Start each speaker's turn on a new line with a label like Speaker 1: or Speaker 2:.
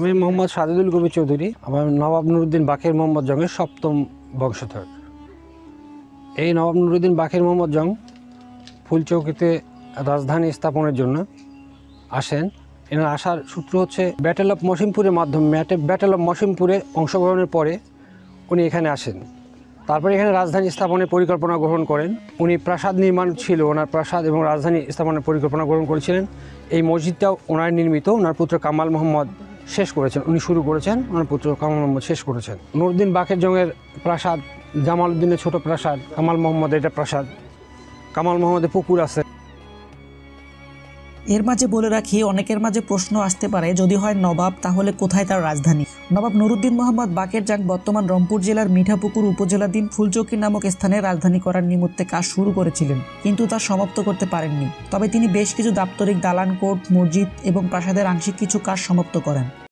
Speaker 1: আমি মোহাম্মদ সাজিদুল কবির চৌধুরী। আমার নবাব নুরুদ্দিন বাকের মোহাম্মদ জংয়ের সপ্তম বংশধর। এই নবাব নুরুদ্দিন বাকের মোহাম্মদ জং ফুলচৌকিতে রাজধানী স্থাপনের জন্য আসেন। এনার আসার সূত্র হচ্ছে ব্যাটেল অফ মসিমপুরের মাধ্যমে। ব্যাটেল অফ মসিমপুরে অংশগ্রহণের পরে উনি এখানে আসেন। তারপরে এখানে রাজধানী স্থাপনের পরিকল্পনা গ্রহণ করেন। উনি প্রাসাদ নির্মাণ ছিল, ওনার প্রাসাদ এবং রাজধানী স্থাপনের পরিকল্পনা গ্রহণ করেছিলেন। এই মসজিদটাও ওনার নির্মিত, ওনার পুত্র কামাল মোহাম্মদ শেষ করেছেন। উনি শুরু করেছেন, ওনার পুত্র কামাল মোহাম্মদ শেষ করেছেন। নুরুদ্দিন বাকের জংয়ের প্রাসাদ, জামাল উদ্দিনের ছোট প্রাসাদ, কামাল মোহাম্মদের এটা প্রাসাদ। কামাল মোহাম্মদের পুকুর আছে।
Speaker 2: এর মাঝে বলে রাখি, অনেকের মাঝে প্রশ্ন আসতে পারে, যদি হয় নবাব তাহলে কোথায় তার রাজধানী? নবাব নুরুদ্দিন মোহাম্মদ বাকের জং বর্তমান রংপুর জেলার মিঠাপুকুর উপজেলাধীন ফুলচৌকি নামক স্থানে রাজধানী করার নিমিত্তে কাজ শুরু করেছিলেন, কিন্তু তা সমাপ্ত করতে পারেননি। তবে তিনি বেশ কিছু দাপ্তরিক, দালান কোট, মসজিদ এবং প্রাসাদের আংশিক কিছু কাজ সমাপ্ত করেন।